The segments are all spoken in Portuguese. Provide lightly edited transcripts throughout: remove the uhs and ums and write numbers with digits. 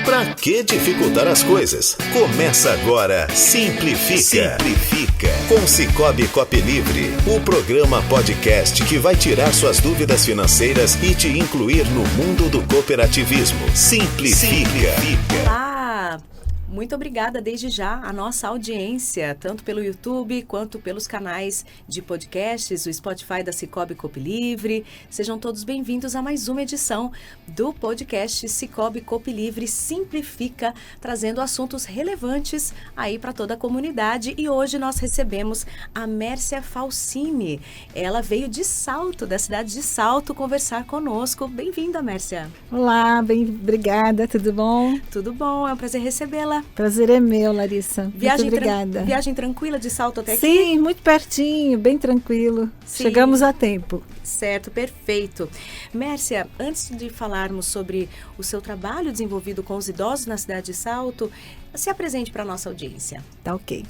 Pra que dificultar as coisas? Começa agora Simplifica. Simplifica. Com Sicoob Copilivre, o programa podcast que vai tirar suas dúvidas financeiras e te incluir no mundo do cooperativismo. Simplifica. Olá! Muito obrigada desde já à nossa audiência, tanto pelo YouTube quanto pelos canais de podcasts, o Spotify da Sicoob Copilivre. Sejam todos bem-vindos a mais uma edição do podcast Sicoob Copilivre Simplifica, trazendo assuntos relevantes aí para toda a comunidade. E hoje nós recebemos a Mércia Falsini. Ela veio de Salto, da cidade de Salto, conversar conosco. Bem-vinda, Mércia. Olá, obrigada, tudo bom? Tudo bom, é um prazer recebê-la. Prazer é meu, Larissa. Muito obrigada. Viagem tranquila de Salto até aqui? Sim, muito pertinho, bem tranquilo. Sim. Chegamos a tempo. Certo, perfeito. Mércia, antes de falarmos sobre o seu trabalho desenvolvido com os idosos na cidade de Salto, se apresente para a nossa audiência. Tá ok.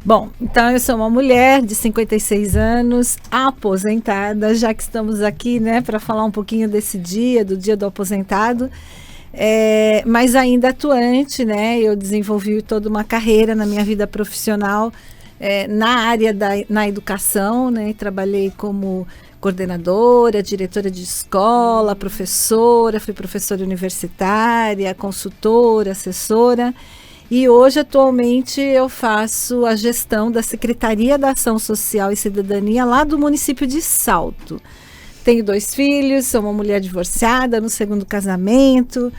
Bom, então eu sou uma mulher de 56 anos, aposentada, já que estamos aqui, né, para falar um pouquinho desse dia, do Dia do Aposentado. Mas ainda atuante, né? Eu desenvolvi toda uma carreira na minha vida profissional na área na educação, né? Trabalhei como coordenadora, diretora de escola, professora, fui professora universitária, consultora, assessora. E hoje, atualmente, eu faço a gestão da Secretaria da Ação Social e Cidadania lá do município de Salto. Tenho 2 filhos, sou uma mulher divorciada no segundo casamento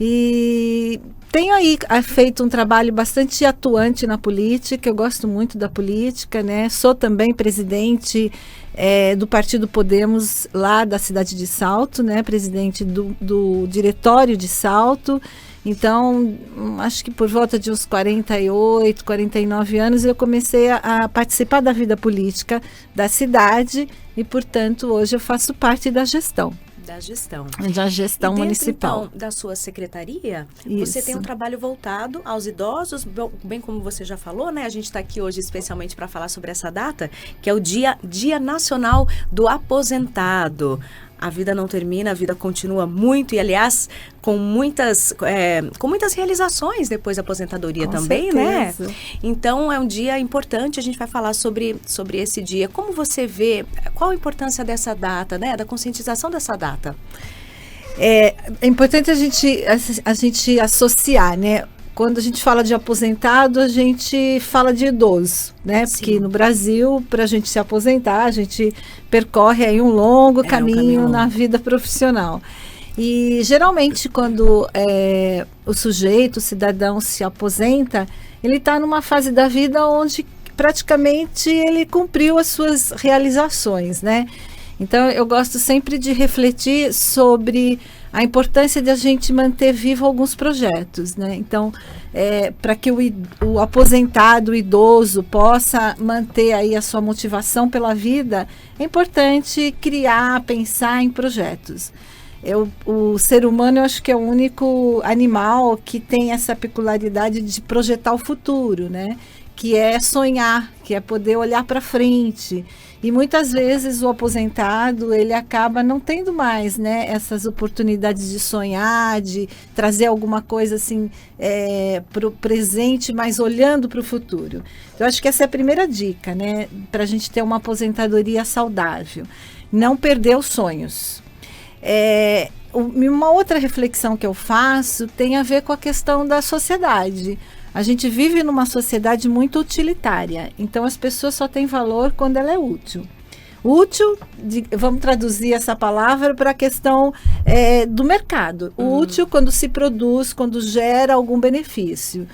e tenho aí feito um trabalho bastante atuante na política. Eu gosto muito da política, né? Sou também presidente do Partido Podemos lá da cidade de Salto, né? Presidente do diretório de Salto. Então, acho que por volta de uns 48, 49 anos, eu comecei a participar da vida política da cidade e, portanto, hoje eu faço parte da gestão. Da gestão municipal. Então, da sua secretaria, Isso. Você tem um trabalho voltado aos idosos, bem como você já falou, né? A gente está aqui hoje especialmente para falar sobre essa data, que é o Dia Nacional do Aposentado. A vida não termina, a vida continua muito e, aliás, com muitas realizações depois da aposentadoria Com também, certeza. né? Então, é um dia importante, a gente vai falar sobre esse dia. Como você vê, qual a importância dessa data, né? Da conscientização dessa data? É importante a gente associar, né? Quando a gente fala de aposentado, a gente fala de idoso, né? Sim. Porque no Brasil, para a gente se aposentar, a gente percorre aí um longo caminho na vida profissional. E geralmente quando o cidadão se aposenta, ele está numa fase da vida onde praticamente ele cumpriu as suas realizações, né? Então eu gosto sempre de refletir sobre a importância de a gente manter vivo alguns projetos, né? Então, para que o aposentado, o idoso, possa manter aí a sua motivação pela vida, é importante criar, pensar em projetos. O ser humano, eu acho que é o único animal que tem essa peculiaridade de projetar o futuro, né? Que é sonhar, que é poder olhar para frente. E muitas vezes o aposentado, ele acaba não tendo mais, né, essas oportunidades de sonhar, de trazer alguma coisa assim para o presente, mas olhando para o futuro. Eu acho que essa é a primeira dica, né, para a gente ter uma aposentadoria saudável. Não perder os sonhos. Uma outra reflexão que eu faço tem a ver com a questão da sociedade. A gente vive numa sociedade muito utilitária, então as pessoas só têm valor quando ela é útil. Útil, vamos traduzir essa palavra para a questão do mercado. Útil quando se produz, quando gera algum benefício.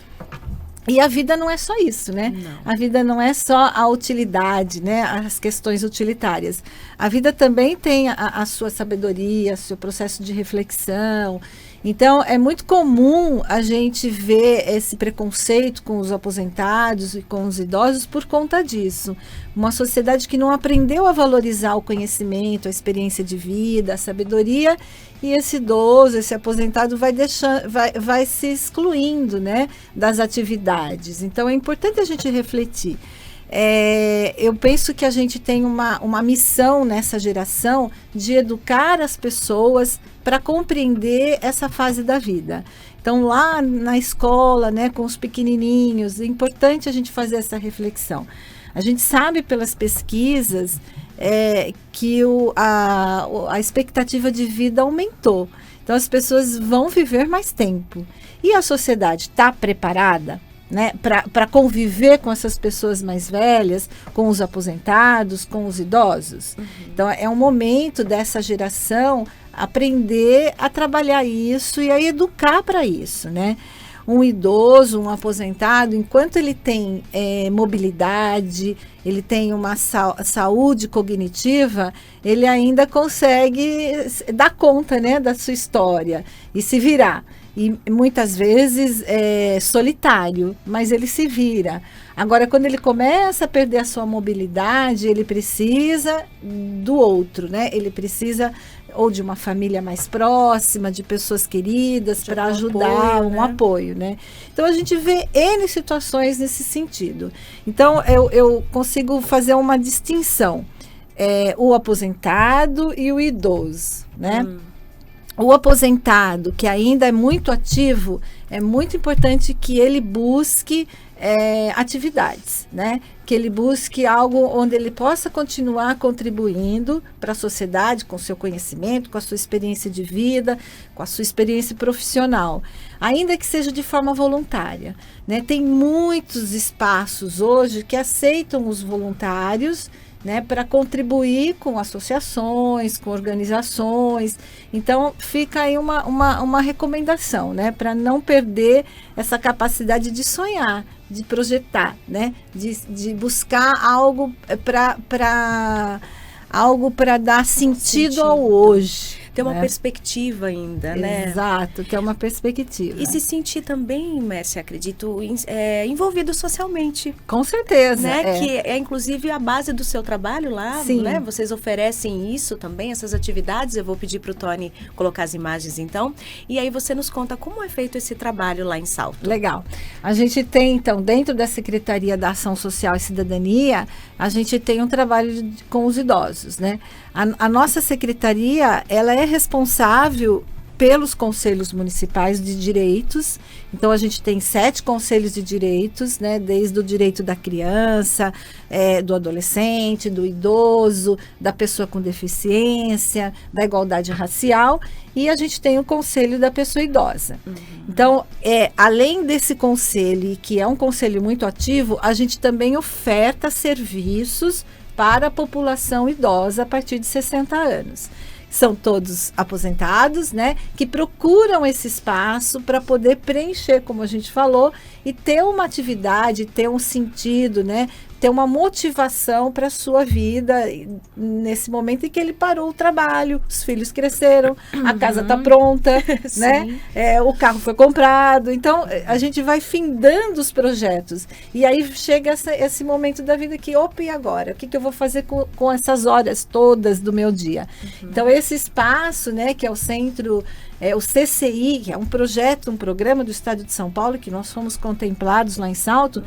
E a vida não é só isso, né? Não. A vida não é só a utilidade, né? As questões utilitárias. A vida também tem a sua sabedoria, seu processo de reflexão. Então, é muito comum a gente ver esse preconceito com os aposentados e com os idosos por conta disso. Uma sociedade que não aprendeu a valorizar o conhecimento, a experiência de vida, a sabedoria, e esse idoso, esse aposentado vai se excluindo, né, das atividades. Então, é importante a gente refletir. eu penso que a gente tem uma missão nessa geração de educar as pessoas para compreender essa fase da vida. Então, lá na escola, né, com os pequenininhos, é importante a gente fazer essa reflexão. A gente sabe pelas pesquisas que a expectativa de vida aumentou. Então, as pessoas vão viver mais tempo. E a sociedade está preparada, né, para conviver com essas pessoas mais velhas, com os aposentados, com os idosos? Então, é um momento dessa geração aprender a trabalhar isso e a educar para isso, né? Um idoso, um aposentado, enquanto ele tem mobilidade, ele tem uma saúde cognitiva, ele ainda consegue dar conta, né, da sua história e se virar. E muitas vezes é solitário, mas ele se vira. Agora, quando ele começa a perder a sua mobilidade, ele precisa do outro, né? Ele precisa ou de uma família mais próxima, de pessoas queridas para ajudar, um apoio, né? Então, a gente vê N situações nesse sentido. Então, eu consigo fazer uma distinção. O aposentado e o idoso, né? O aposentado, que ainda é muito ativo, é muito importante que ele busque atividades, né? Que ele busque algo onde ele possa continuar contribuindo para a sociedade, com o seu conhecimento, com a sua experiência de vida, com a sua experiência profissional, ainda que seja de forma voluntária, né? Tem muitos espaços hoje que aceitam os voluntários, né, para contribuir com associações, com organizações. Então, fica aí uma recomendação, né, para não perder essa capacidade de sonhar, de projetar, né, de buscar algo para dar sentido ao hoje. Ter uma perspectiva ainda, né? Exato, que é uma perspectiva. E se sentir também, Mércia, acredito, envolvido socialmente. Com certeza. Né? Que é inclusive a base do seu trabalho lá, Sim. Né? Vocês oferecem isso também, essas atividades. Eu vou pedir para o Tony colocar as imagens então. E aí você nos conta como é feito esse trabalho lá em Salto. Legal. A gente tem, então, dentro da Secretaria da Ação Social e Cidadania, a gente tem um trabalho com os idosos, né? A nossa secretaria, ela é responsável pelos conselhos municipais de direitos. Então, a gente tem 7 conselhos de direitos, né? Desde o direito da criança, do adolescente, do idoso, da pessoa com deficiência, da igualdade racial. E a gente tem o conselho da pessoa idosa. Então, além desse conselho, que é um conselho muito ativo, a gente também oferta serviços para a população idosa a partir de 60 anos. São todos aposentados, né, que procuram esse espaço para poder preencher, como a gente falou, e ter uma atividade, ter um sentido, né, ter uma motivação para a sua vida nesse momento em que ele parou o trabalho, os filhos cresceram, a casa está pronta, né? O carro foi comprado. Então, a gente vai findando os projetos. E aí chega esse momento da vida que, opa, e agora? O que eu vou fazer com essas horas todas do meu dia? Então, esse espaço, né, que é o centro... o CCI, que é um programa do Estado de São Paulo, que nós fomos contemplados lá em Salto,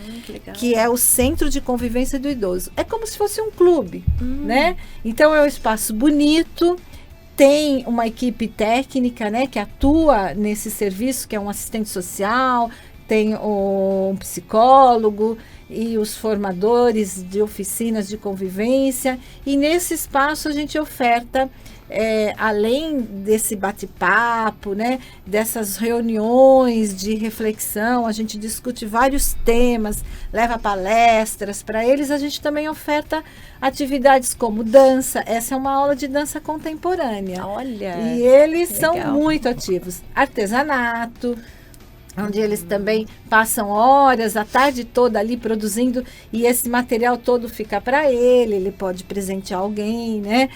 que é o Centro de Convivência do Idoso. É como se fosse um clube, né? Então, é um espaço bonito, tem uma equipe técnica, né, que atua nesse serviço, que é um assistente social, tem um psicólogo e os formadores de oficinas de convivência. E nesse espaço a gente oferta... além desse bate-papo, né, dessas reuniões de reflexão, a gente discute vários temas, leva palestras para eles. A gente também oferta atividades como dança. Essa é uma aula de dança contemporânea. Olha! E eles legal. são muito ativos. Artesanato, onde eles também passam horas, a tarde toda ali produzindo, e esse material todo fica para ele pode presentear alguém, né?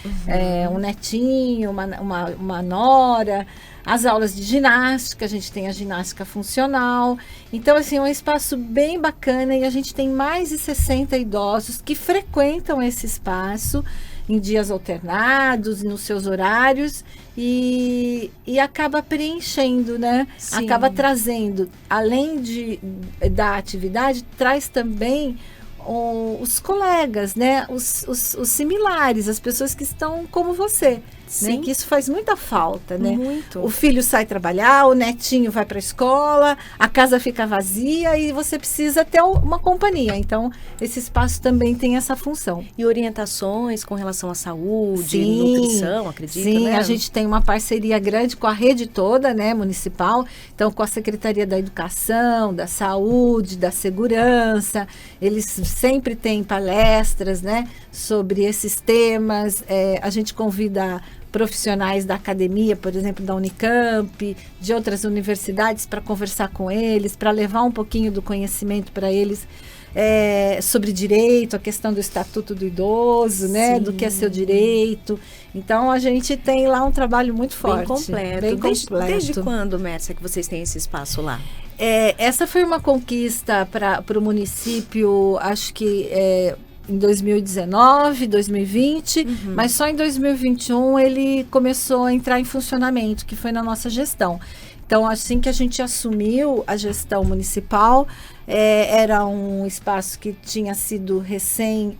Um netinho, uma nora. As aulas de ginástica, a gente tem a ginástica funcional. Então, assim, é um espaço bem bacana, e a gente tem mais de 60 idosos que frequentam esse espaço em dias alternados, nos seus horários, e acaba preenchendo, né? Sim. Acaba trazendo, além da atividade, traz também os colegas, né? Os similares, as pessoas que estão como você. Né? Que isso faz muita falta, né? Muito. O filho sai trabalhar, o netinho vai para a escola, a casa fica vazia e você precisa ter uma companhia. Então, esse espaço também tem essa função. E orientações com relação à saúde, sim, nutrição, acredito, sim, né? A gente tem uma parceria grande com a rede toda, né, municipal. Então, com a Secretaria da Educação, da Saúde, da Segurança. Eles sempre têm palestras, né, sobre esses temas. A gente convida profissionais da academia, por exemplo, da Unicamp, de outras universidades, para conversar com eles, para levar um pouquinho do conhecimento para eles sobre direito, a questão do Estatuto do Idoso, né, do que é seu direito. Então, a gente tem lá um trabalho muito forte. Bem completo. Bem completo. Desde quando, Mércia, que vocês têm esse espaço lá? Essa foi uma conquista para o município, acho que em 2019, 2020, mas só em 2021 ele começou a entrar em funcionamento, que foi na nossa gestão. Então, assim que a gente assumiu a gestão municipal, era um espaço que tinha sido recém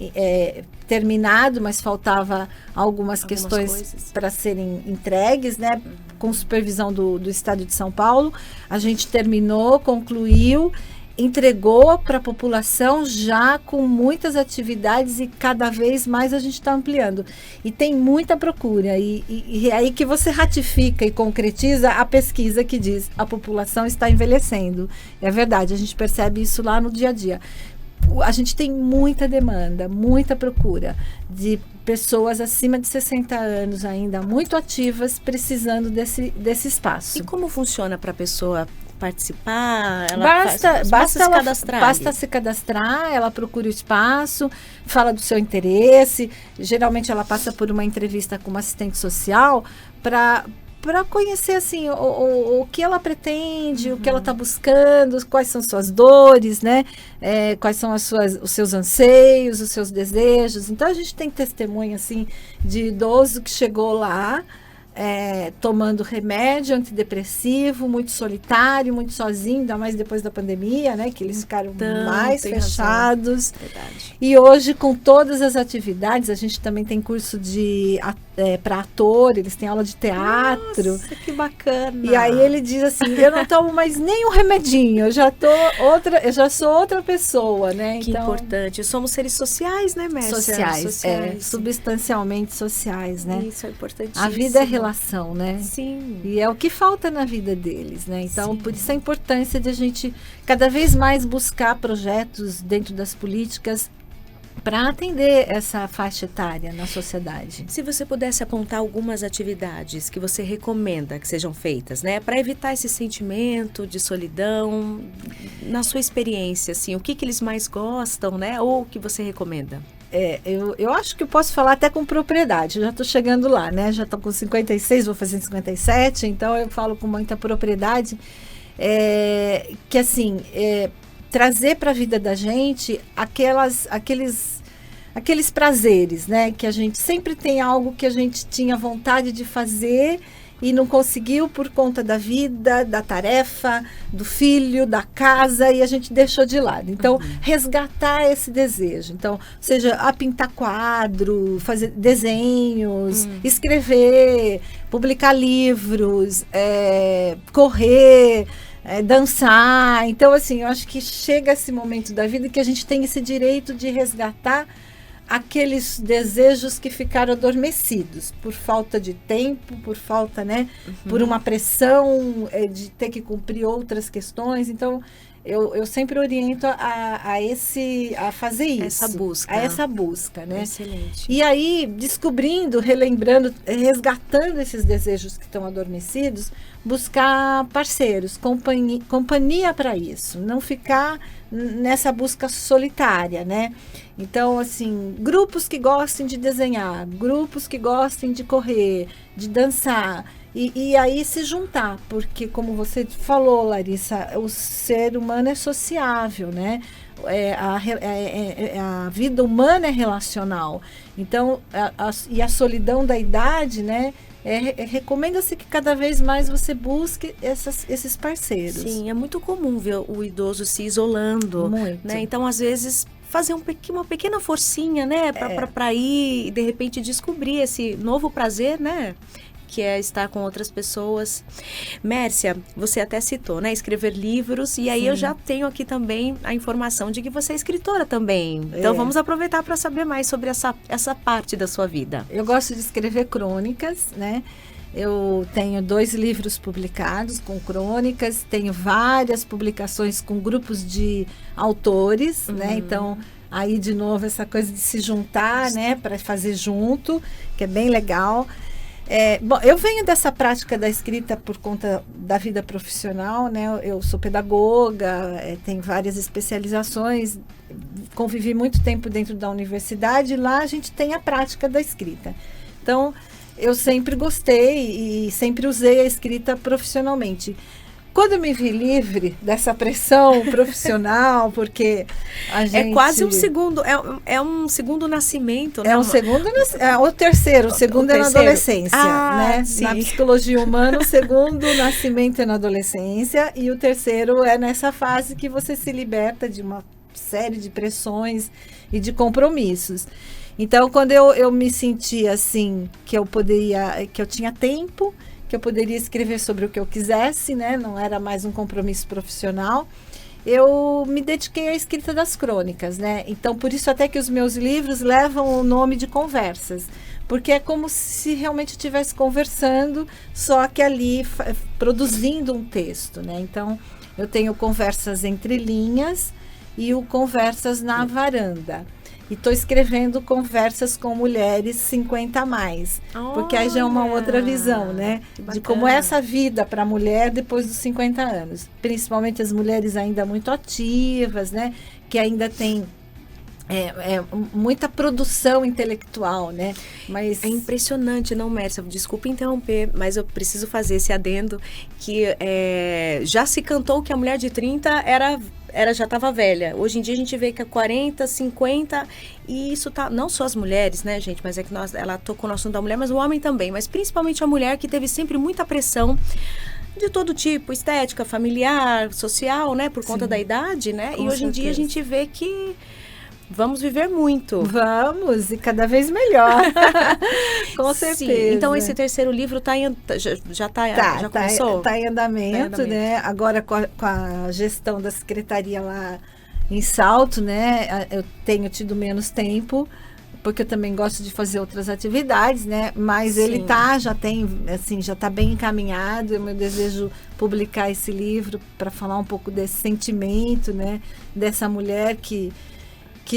terminado, mas faltava algumas questões para serem entregues, né? Com supervisão do Estado de São Paulo. A gente terminou, concluiu, entregou para a população já com muitas atividades e cada vez mais a gente está ampliando. E tem muita procura. E é aí que você ratifica e concretiza a pesquisa que diz a população está envelhecendo. É verdade, a gente percebe isso lá no dia a dia. A gente tem muita demanda, muita procura de pessoas acima de 60 anos ainda, muito ativas, precisando desse espaço. E como funciona para a pessoa participar? Basta se cadastrar. Basta se cadastrar, ela procura o espaço, fala do seu interesse. Geralmente ela passa por uma entrevista com uma assistente social para conhecer assim o que ela pretende, o que ela está buscando, quais são suas dores, né? Quais são os seus anseios, os seus desejos. Então a gente tem testemunho assim de idoso que chegou lá tomando remédio antidepressivo, muito solitário, muito sozinho, ainda mais depois da pandemia, né? Que eles ficaram mais fechados. E hoje, com todas as atividades, a gente também tem curso para ator, eles têm aula de teatro. Nossa, que bacana! E aí ele diz assim, eu não tomo mais nem um remedinho, eu já sou outra pessoa, né? Que importante. Somos seres sociais, né, Mércia? Sociais. Substancialmente sociais, né? Isso é importantíssimo. A vida é relação, né? Sim. E é o que falta na vida deles, né? Então, por isso a importância de a gente cada vez mais buscar projetos dentro das políticas para atender essa faixa etária na sociedade. Se você pudesse apontar algumas atividades que você recomenda que sejam feitas, né, para evitar esse sentimento de solidão, na sua experiência, assim, o que eles mais gostam, né, ou o que você recomenda? Eu acho que eu posso falar até com propriedade, eu já estou chegando lá, né, já estou com 56, vou fazer 57, então eu falo com muita propriedade, que assim, trazer para a vida da gente aqueles prazeres, né? Que a gente sempre tem algo que a gente tinha vontade de fazer e não conseguiu por conta da vida, da tarefa, do filho, da casa, e a gente deixou de lado. Então, resgatar esse desejo. Então, seja pintar quadro, fazer desenhos, escrever, publicar livros, correr, dançar. Então, assim, eu acho que chega esse momento da vida que a gente tem esse direito de resgatar aqueles desejos que ficaram adormecidos por falta de tempo, por falta, né, por uma pressão de ter que cumprir outras questões. Então, eu sempre oriento a fazer isso. Essa busca, né? Excelente. E aí, descobrindo, relembrando, resgatando esses desejos que estão adormecidos, buscar parceiros, companhia para isso, não ficar nessa busca solitária, né? Então, assim, grupos que gostem de desenhar, grupos que gostem de correr, de dançar, e aí se juntar, porque como você falou, Larissa, o ser humano é sociável, né? A vida humana é relacional. Então, e a solidão da idade, né? Recomenda-se que cada vez mais você busque esses parceiros. Sim, é muito comum ver o idoso se isolando. Muito. Né? Então, às vezes, fazer uma pequena forcinha, né? Para ir e de repente descobrir esse novo prazer, né? Que é estar com outras pessoas. Mércia, você até citou, né? Escrever livros, e aí Sim. eu já tenho aqui também a informação de que você é escritora também. Então vamos aproveitar para saber mais sobre essa parte da sua vida. Eu gosto de escrever crônicas, né? Eu tenho 2 livros publicados com crônicas, tenho várias publicações com grupos de autores, né? Então, aí de novo essa coisa de se juntar, né? Para fazer junto, que é bem legal. Bom, eu venho dessa prática da escrita por conta da vida profissional, né? Eu sou pedagoga, tenho várias especializações, convivi muito tempo dentro da universidade, e lá a gente tem a prática da escrita. Então, eu sempre gostei e sempre usei a escrita profissionalmente. Quando eu me vi livre dessa pressão profissional, porque a gente... É quase um segundo, é um segundo nascimento, né? É um segundo, o terceiro, o segundo é na adolescência, né? Sim. Na psicologia humana, o segundo nascimento é na adolescência e o terceiro é nessa fase que você se liberta de uma série de pressões e de compromissos. Então, quando eu me senti assim, que eu tinha tempo, que eu poderia escrever sobre o que eu quisesse, né? Não era mais um compromisso profissional. Eu me dediquei à escrita das crônicas, né? Então, por isso até que os meus livros levam o nome de conversas, porque é como se realmente estivesse conversando, só que ali produzindo um texto, né? Então, eu tenho conversas entre linhas e o conversas na varanda. E estou escrevendo conversas com mulheres 50 a mais. Porque aí já é uma outra visão, né? De como é essa vida para a mulher depois dos 50 anos. Principalmente as mulheres ainda muito ativas, né? Que ainda têm muita produção intelectual, né? Mas é impressionante, não, Mércia? Desculpa interromper, mas eu preciso fazer esse adendo que já se cantou que a mulher de 30 já estava velha. Hoje em dia a gente vê que é 40, 50, e isso tá, não só as mulheres, né, gente, mas é que ela tocou no assunto da mulher, mas o homem também, mas principalmente a mulher, que teve sempre muita pressão de todo tipo, estética, familiar, social, né, por conta da idade, né, e hoje em dia a gente vê que vamos viver muito. Vamos, e cada vez melhor. Com certeza. Sim. Então, esse terceiro livro já começou? Está em andamento, né? Agora, com a gestão da secretaria lá em Salto, né? Eu tenho tido menos tempo, porque eu também gosto de fazer outras atividades, né? Mas ele já está bem encaminhado. É meu desejo publicar esse livro para falar um pouco desse sentimento, né? Dessa mulher que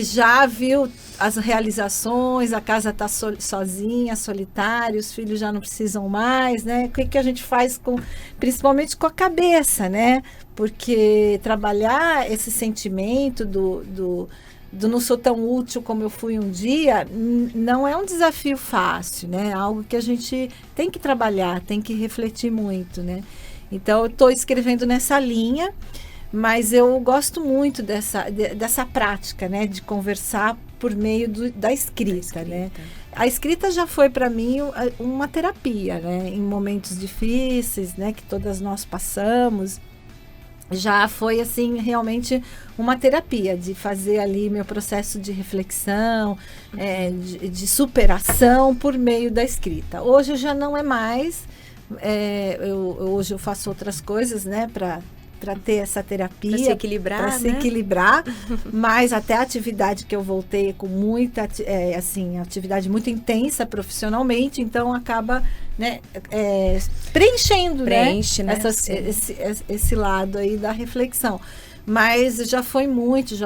já viu as realizações, a casa está sozinha, solitária, os filhos já não precisam mais, né? O que a gente faz principalmente com a cabeça, né? Porque trabalhar esse sentimento do não sou tão útil como eu fui um dia, não é um desafio fácil, né? É algo que a gente tem que trabalhar, tem que refletir muito, né? Então, eu estou escrevendo nessa linha, mas eu gosto muito dessa prática, né, de conversar por meio da escrita, né? A escrita já foi para mim uma terapia, né? Em momentos difíceis, né, que todas nós passamos, já foi assim realmente uma terapia de fazer ali meu processo de reflexão, de superação por meio da escrita. Hoje já não é mais. Hoje eu faço outras coisas, né, para ter essa terapia, para se equilibrar, para se equilibrar, mas até a atividade que eu voltei com muita, atividade muito intensa profissionalmente, então acaba, né, preenchendo, né, esse lado aí da reflexão. Mas já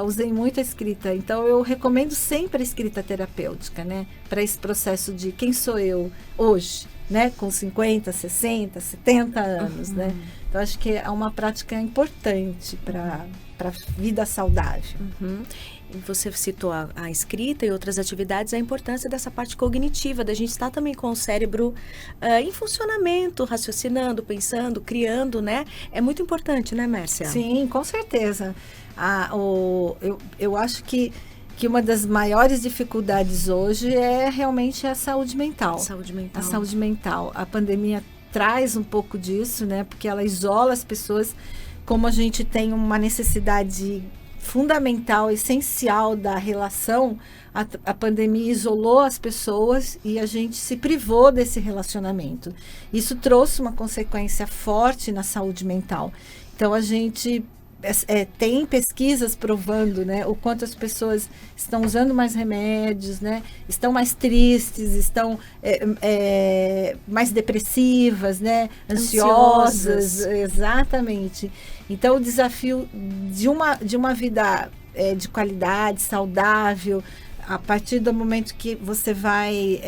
usei muito a escrita, então eu recomendo sempre a escrita terapêutica, né, para esse processo de quem sou eu hoje, né, com 50, 60, 70 anos, né? Então, acho que é uma prática importante para a vida saudável. E você citou a escrita e outras atividades, a importância dessa parte cognitiva, da gente estar também com o cérebro em funcionamento, raciocinando, pensando, criando, né? É muito importante, né, Mércia? Sim, com certeza. Eu acho que uma das maiores dificuldades hoje é realmente a saúde mental. A saúde mental. A pandemia traz um pouco disso, né? Porque ela isola as pessoas. Como a gente tem uma necessidade fundamental, essencial da relação, a pandemia isolou as pessoas e a gente se privou desse relacionamento. Isso trouxe uma consequência forte na saúde mental. Então, a gente tem pesquisas provando, né, o quanto as pessoas estão usando mais remédios, né, estão mais tristes, estão mais depressivas, né, ansiosas. Exatamente. Então, o desafio de uma vida de qualidade, saudável, a partir do momento que você vai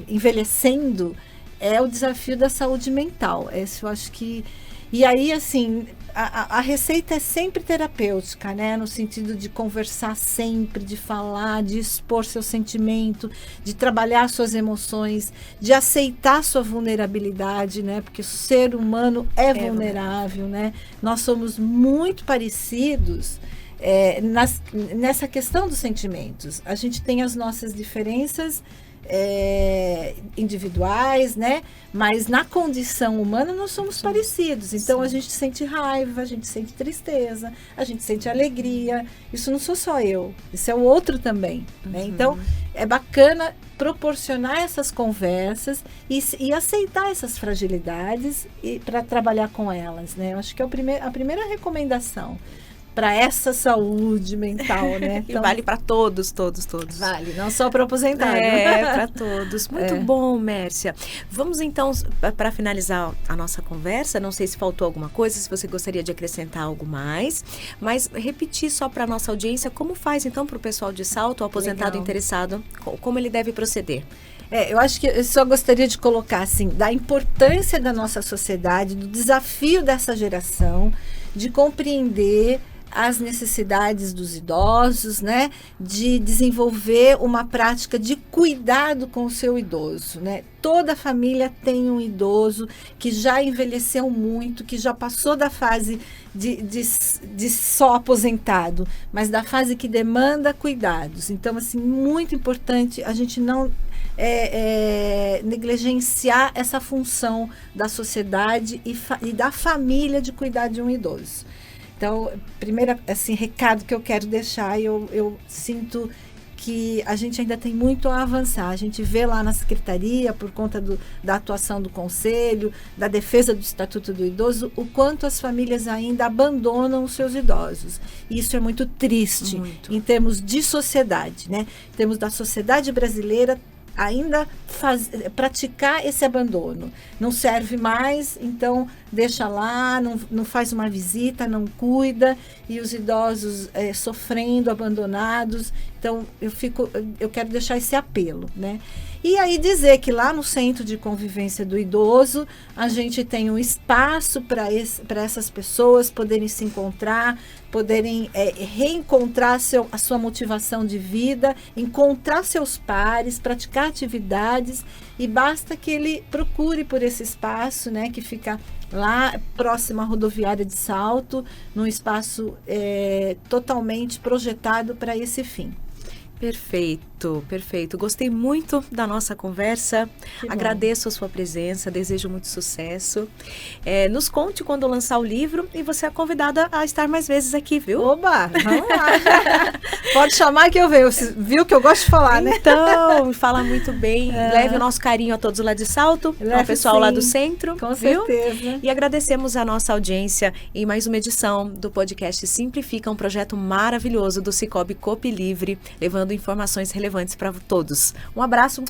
envelhecendo, é o desafio da saúde mental. Esse eu acho que... E aí, assim, a receita é sempre terapêutica, né? No sentido de conversar sempre, de falar, de expor seu sentimento, de trabalhar suas emoções, de aceitar sua vulnerabilidade, né? Porque o ser humano é vulnerável, né? Nós somos muito parecidos nessa questão dos sentimentos. A gente tem as nossas diferenças individuais, né? Mas na condição humana nós somos parecidos. Então, a gente sente raiva, a gente sente tristeza, a gente sente alegria. Isso não sou só eu, isso é o outro também, né? Então, é bacana proporcionar essas conversas e aceitar essas fragilidades para trabalhar com elas, né? Eu acho que é a primeira recomendação para essa saúde mental, né? Então, e vale para todos. Vale, não só para aposentado. Para todos. Muito bom, Mércia. Vamos então, para finalizar a nossa conversa, não sei se faltou alguma coisa, se você gostaria de acrescentar algo mais, mas repetir só para a nossa audiência, como faz então para o pessoal de Salto, o aposentado interessado, como ele deve proceder? Eu acho que eu só gostaria de colocar, assim, da importância da nossa sociedade, do desafio dessa geração, de compreender as necessidades dos idosos, né? De desenvolver uma prática de cuidado com o seu idoso, né? Toda família tem um idoso que já envelheceu muito, que já passou da fase de só aposentado, mas da fase que demanda cuidados. Então, assim, muito importante a gente não negligenciar essa função da sociedade e da família de cuidar de um idoso. Então, primeiro, assim, recado que eu quero deixar, eu sinto que a gente ainda tem muito a avançar. A gente vê lá na Secretaria, por conta da atuação do Conselho, da defesa do Estatuto do Idoso, o quanto as famílias ainda abandonam os seus idosos. E isso é muito triste, em termos de sociedade, né? Em termos da sociedade brasileira, ainda praticar esse abandono. Não serve mais, então deixa lá, não faz uma visita, não cuida, e os idosos sofrendo, abandonados. Então, eu quero deixar esse apelo, né? E aí dizer que lá no Centro de Convivência do Idoso, a gente tem um espaço para essas pessoas poderem se encontrar, poderem reencontrar a sua motivação de vida, encontrar seus pares, praticar atividades, e basta que ele procure por esse espaço, né, que fica lá próximo à rodoviária de Salto, num espaço totalmente projetado para esse fim. Perfeito, perfeito. Gostei muito da nossa conversa. Agradeço a sua presença, desejo muito sucesso. Nos conte quando lançar o livro e você é convidada a estar mais vezes aqui, viu? Oba, vamos lá. Pode chamar que eu venho. Viu que eu gosto de falar, né? Então, fala muito bem. Leve o nosso carinho a todos lá de Salto, ao pessoal lá do centro. Com certeza. E agradecemos a nossa audiência em mais uma edição do podcast Simplifica, um projeto maravilhoso do Sicoob Copilivre, levando informações relevantes para todos. Um abraço.